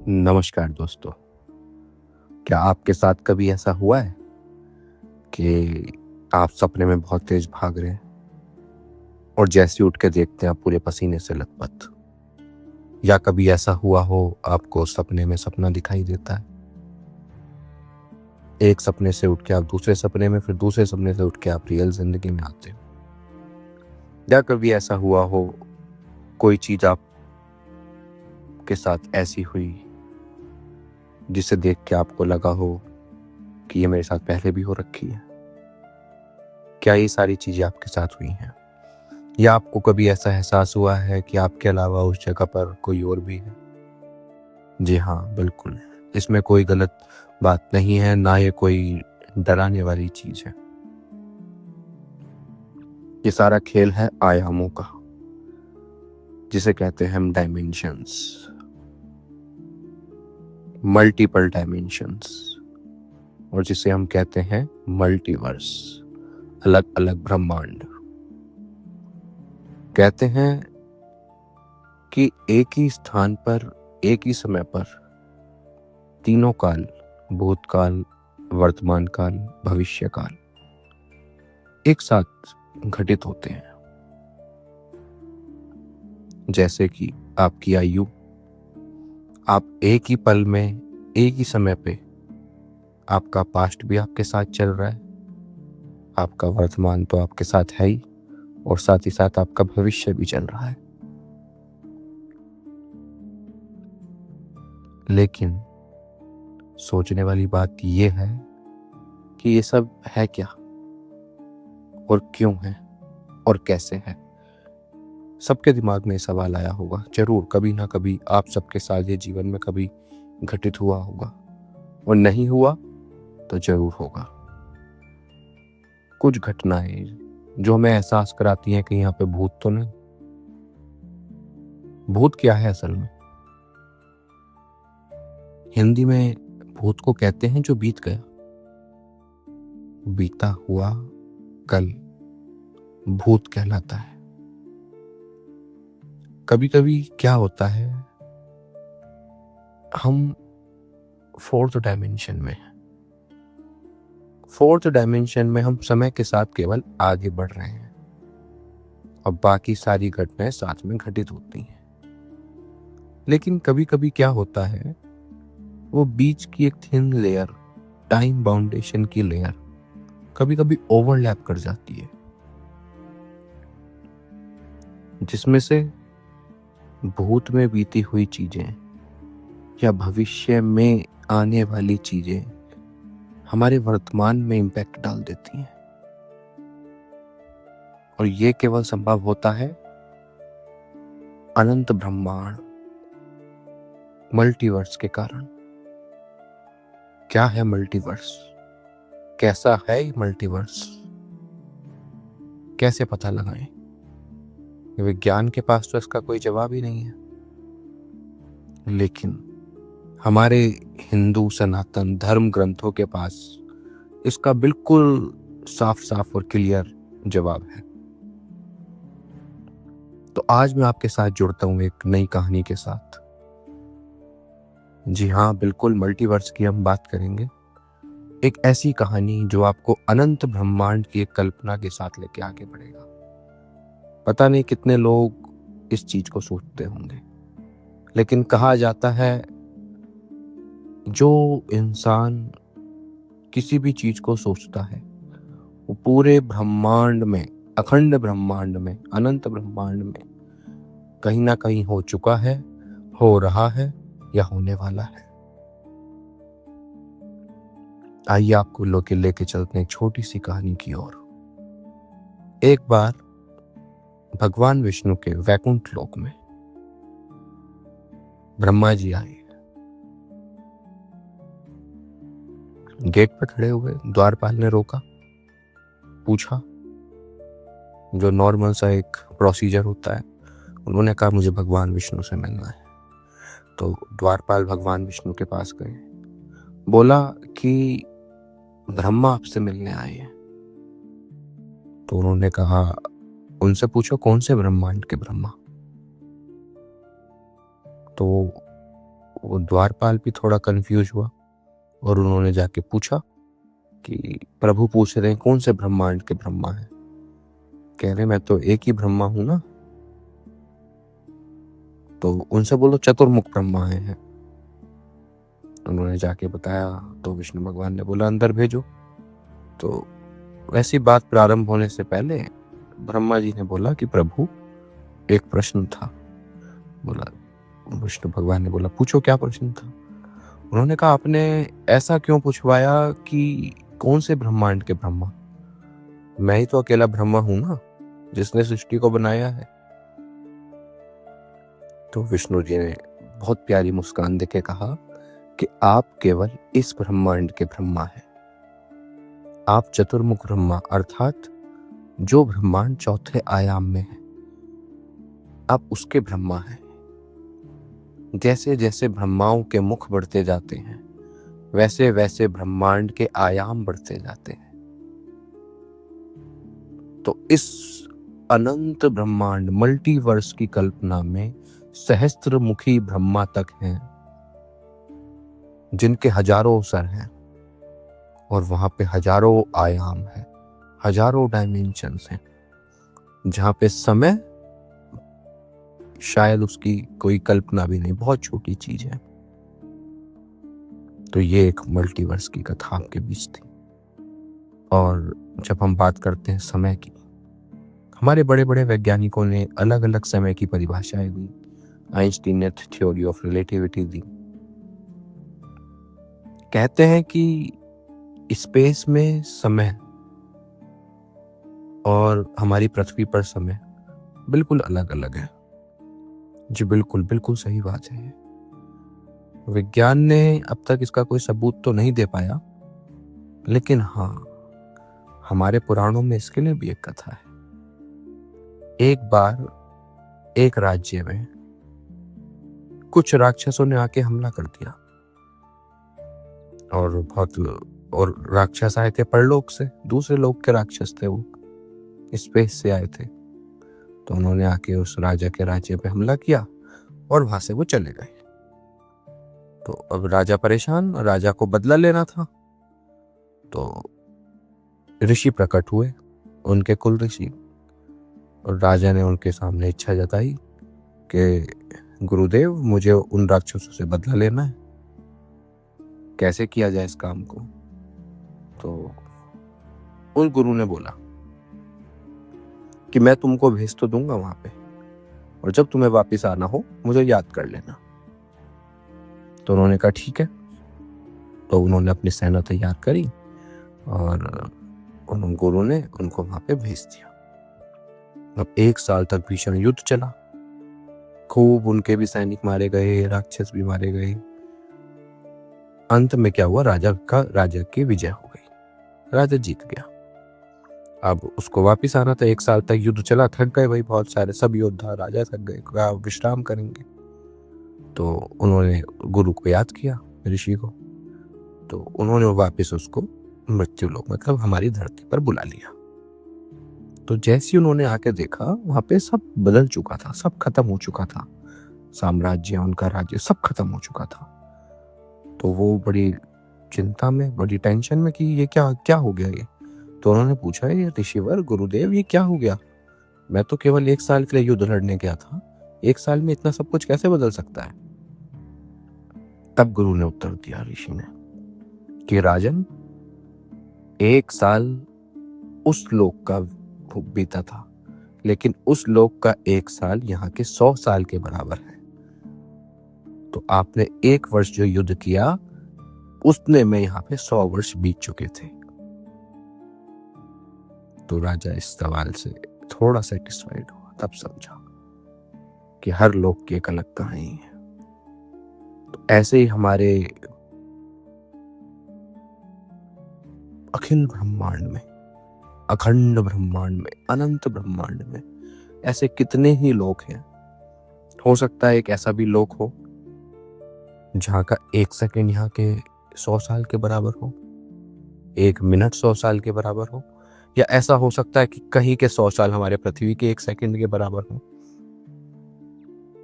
नमस्कार दोस्तों। क्या आपके साथ कभी ऐसा हुआ है कि आप सपने में बहुत तेज भाग रहे हैं और जैसे ही उठ के देखते हैं आप पूरे पसीने से लथपथ? या कभी ऐसा हुआ हो आपको सपने में सपना दिखाई देता है, एक सपने से उठ के आप दूसरे सपने में, फिर दूसरे सपने से उठ के आप रियल जिंदगी में आते हो? या कभी ऐसा हुआ हो कोई चीज आपके साथ ऐसी हुई जिसे देख के आपको लगा हो कि ये मेरे साथ पहले भी हो रखी है? क्या ये सारी चीजें आपके साथ हुई हैं? या आपको कभी ऐसा एहसास हुआ है कि आपके अलावा उस जगह पर कोई और भी है? जी हाँ, बिल्कुल। इसमें कोई गलत बात नहीं है, ना ये कोई डराने वाली चीज है। ये सारा खेल है आयामों का, जिसे कहते हैं हम डायमेंशंस, मल्टीपल डायमेंशंस, और जिसे हम कहते हैं मल्टीवर्स, अलग अलग ब्रह्मांड। कहते हैं कि एक ही स्थान पर, एक ही समय पर तीनों काल, भूतकाल, वर्तमान काल, भविष्य काल एक साथ घटित होते हैं। जैसे कि आपकी आयु, आप एक ही पल में, एक ही समय पे, आपका पास्ट भी आपके साथ चल रहा है, आपका वर्तमान तो आपके साथ है ही, और साथ ही साथ आपका भविष्य भी चल रहा है। लेकिन सोचने वाली बात यह है कि ये सब है क्या, और क्यों है, और कैसे है? सबके दिमाग में सवाल आया होगा, जरूर कभी ना कभी आप सबके साथ ये जीवन में कभी घटित हुआ होगा, और नहीं हुआ तो जरूर होगा। कुछ घटनाएं जो हमें एहसास कराती हैं कि यहाँ पे भूत तो नहीं। भूत क्या है असल में? हिंदी में भूत को कहते हैं जो बीत गया, बीता हुआ कल भूत कहलाता है। कभी कभी क्या होता है, हम फोर्थ डायमेंशन में हैं। फोर्थ डायमेंशन में हम समय के साथ केवल आगे बढ़ रहे हैं और बाकी सारी घटनाएं साथ में घटित होती हैं। लेकिन कभी कभी क्या होता है, वो बीच की एक थिन लेयर, टाइम बाउंडेशन की लेयर कभी कभी ओवरलैप कर जाती है, जिसमें से भूत में बीती हुई चीजें या भविष्य में आने वाली चीजें हमारे वर्तमान में इम्पैक्ट डाल देती हैं। और ये केवल संभव होता है अनंत ब्रह्मांड, मल्टीवर्स के कारण। क्या है मल्टीवर्स? कैसा है ये मल्टीवर्स? कैसे पता लगाएं? विज्ञान के पास तो इसका कोई जवाब ही नहीं है। लेकिन हमारे हिंदू सनातन धर्म ग्रंथों के पास इसका बिल्कुल साफ साफ और क्लियर जवाब है। तो आज मैं आपके साथ जुड़ता हूं एक नई कहानी के साथ। जी हाँ, बिल्कुल मल्टीवर्स की हम बात करेंगे। एक ऐसी कहानी जो आपको अनंत ब्रह्मांड की एक कल्पना के साथ लेके आगे बढ़ेगा। पता नहीं कितने लोग इस चीज को सोचते होंगे, लेकिन कहा जाता है जो इंसान किसी भी चीज को सोचता है वो पूरे ब्रह्मांड में, अखंड ब्रह्मांड में, अनंत ब्रह्मांड में कहीं ना कहीं हो चुका है, हो रहा है या होने वाला है। आइए आपको लेके चलते हैं एक छोटी सी कहानी की ओर। एक बार भगवान विष्णु के वैकुंठ लोक में ब्रह्मा जी आए। गेट पे खड़े हुए, द्वारपाल ने रोका, पूछा, जो नॉर्मल सा एक प्रोसीजर होता है। उन्होंने कहा मुझे भगवान विष्णु से मिलना है। तो द्वारपाल भगवान विष्णु के पास गए, बोला कि ब्रह्मा आपसे मिलने आए हैं। तो उन्होंने कहा, उनसे पूछो कौन से ब्रह्मांड के ब्रह्मा। तो वो द्वारपाल भी थोड़ा कंफ्यूज हुआ और उन्होंने जाके पूछा कि प्रभु पूछ रहे हैं कौन से ब्रह्मांड के ब्रह्मा है? कह रहे मैं तो एक ही ब्रह्मा हूं ना। तो उनसे बोलो चतुर्मुख ब्रह्मा हैं। उन्होंने जाके बताया तो विष्णु भगवान ने बोला अंदर भेजो। तो वैसी बात प्रारंभ होने से पहले ब्रह्मा जी ने बोला कि प्रभु एक प्रश्न था। बोला, विष्णु भगवान ने बोला पूछो क्या प्रश्न था? उन्होंने कहा आपने ऐसा क्यों पूछवाया कि कौन से ब्रह्मांड के ब्रह्मा? मैं ही तो अकेला ब्रह्मा हूं ना जिसने सृष्टि को बनाया है। तो विष्णु जी ने बहुत प्यारी मुस्कान देके कहा कि आप केवल इस ब्रह्मांड के ब्रह्मा हैं। आप चतुर्मुख ब्रह्मा अर्थात जो ब्रह्मांड चौथे आयाम में है आप उसके ब्रह्मा हैं। जैसे जैसे ब्रह्माओं के मुख बढ़ते जाते हैं वैसे वैसे ब्रह्मांड के आयाम बढ़ते जाते हैं। तो इस अनंत ब्रह्मांड मल्टीवर्स की कल्पना में सहस्त्रमुखी ब्रह्मा तक हैं जिनके हजारों सर हैं और वहां पे हजारों आयाम हैं, हजारों डायमेंशंस हैं, जहां पे समय शायद उसकी कोई कल्पना भी नहीं, बहुत छोटी चीज है। तो ये एक मल्टीवर्स की कथा आपके बीच थी। और जब हम बात करते हैं समय की, हमारे बड़े बड़े वैज्ञानिकों ने अलग अलग समय की परिभाषाएं दी। आइंस्टीन ने थ्योरी ऑफ रिलेटिविटी दी। कहते हैं कि स्पेस में समय और हमारी पृथ्वी पर समय बिल्कुल अलग अलग है। जी बिल्कुल बिल्कुल सही बात है। विज्ञान ने अब तक इसका कोई सबूत तो नहीं दे पाया, लेकिन हाँ हमारे पुराणों में इसके लिए भी एक कथा है। एक बार एक राज्य में कुछ राक्षसों ने आके हमला कर दिया और राक्षस आए थे परलोक से, दूसरे लोक के राक्षस थे, वो स्पेस से आए थे। तो उन्होंने आके उस राजा के राज्य पे हमला किया और वहां से वो चले गए। तो अब राजा परेशान, राजा को बदला लेना था। तो ऋषि प्रकट हुए, उनके कुल ऋषि, और राजा ने उनके सामने इच्छा जताई कि गुरुदेव मुझे उन राक्षसों से बदला लेना है, कैसे किया जाए इस काम को? तो उस गुरु ने बोला कि मैं तुमको भेज तो दूंगा वहां पे, और जब तुम्हें वापस आना हो मुझे याद कर लेना। तो उन्होंने कहा ठीक है। तो उन्होंने अपनी सेना तैयार करी और उन गुरु ने उनको वहां पे भेज दिया। अब 1 साल तक भीषण युद्ध चला, खूब उनके भी सैनिक मारे गए, राक्षस भी मारे गए। अंत में क्या हुआ, राजा की विजय हो गई, राजा जीत गया। अब उसको वापिस आना था, 1 साल तक युद्ध चला, थक गए भाई बहुत सारे सब योद्धा, राजा थक गए, कहा विश्राम करेंगे। तो उन्होंने गुरु को याद किया, ऋषि को। तो उन्होंने वापिस उसको मृत्यु लोक मतलब हमारी धरती पर बुला लिया। तो जैसे ही उन्होंने आके देखा वहां पे सब बदल चुका था, सब खत्म हो चुका था, साम्राज्य, उनका राज्य सब खत्म हो चुका था। तो वो बड़ी चिंता में, बड़ी टेंशन में कि ये क्या हो गया ये। तो उन्होंने पूछा ये ऋषिवर गुरुदेव ये क्या हो गया? मैं तो केवल 1 साल के लिए युद्ध लड़ने गया था, 1 साल में इतना सब कुछ कैसे बदल सकता है? तब गुरु ने उत्तर दिया ऋषि ने कि राजन, 1 साल उस लोक का बीता था, लेकिन उस लोक का 1 साल यहाँ के 100 साल के बराबर है। तो आपने 1 वर्ष जो युद्ध किया उसने में यहाँ पे 100 वर्ष बीत चुके थे। तो राजा इस सवाल से थोड़ा सेटिस्फाइड हुआ, तब समझा कि हर लोक की एक अलग कहानी है। तो ऐसे ही हमारे अखिल ब्रह्मांड में, अखंड ब्रह्मांड में, अनंत ब्रह्मांड में ऐसे कितने ही लोक हैं। हो सकता है एक ऐसा भी लोक हो जहां का 1 सेकंड यहाँ के 100 साल के बराबर हो, 1 मिनट 100 साल के बराबर हो, या ऐसा हो सकता है कि कहीं के 100 साल हमारे पृथ्वी के 1 सेकंड के बराबर हो।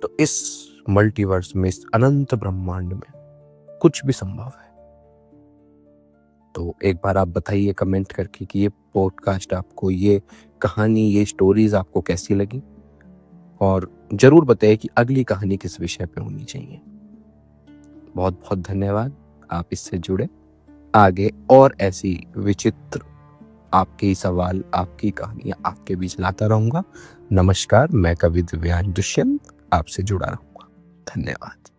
तो इस मल्टीवर्स में, इस अनंत ब्रह्मांड में कुछ भी संभव है। तो एक बार आप बताइए कमेंट करके कि ये पॉडकास्ट आपको, ये कहानी, ये स्टोरीज आपको कैसी लगी, और जरूर बताइए कि अगली कहानी किस विषय पे होनी चाहिए। बहुत बहुत धन्यवाद, आप इससे जुड़े। आगे और ऐसी विचित्र आपके सवाल, आपकी कहानियां आपके बीच लाता रहूंगा। नमस्कार, मैं कवि दिव्यांश दुष्यंत आपसे जुड़ा रहूंगा। धन्यवाद।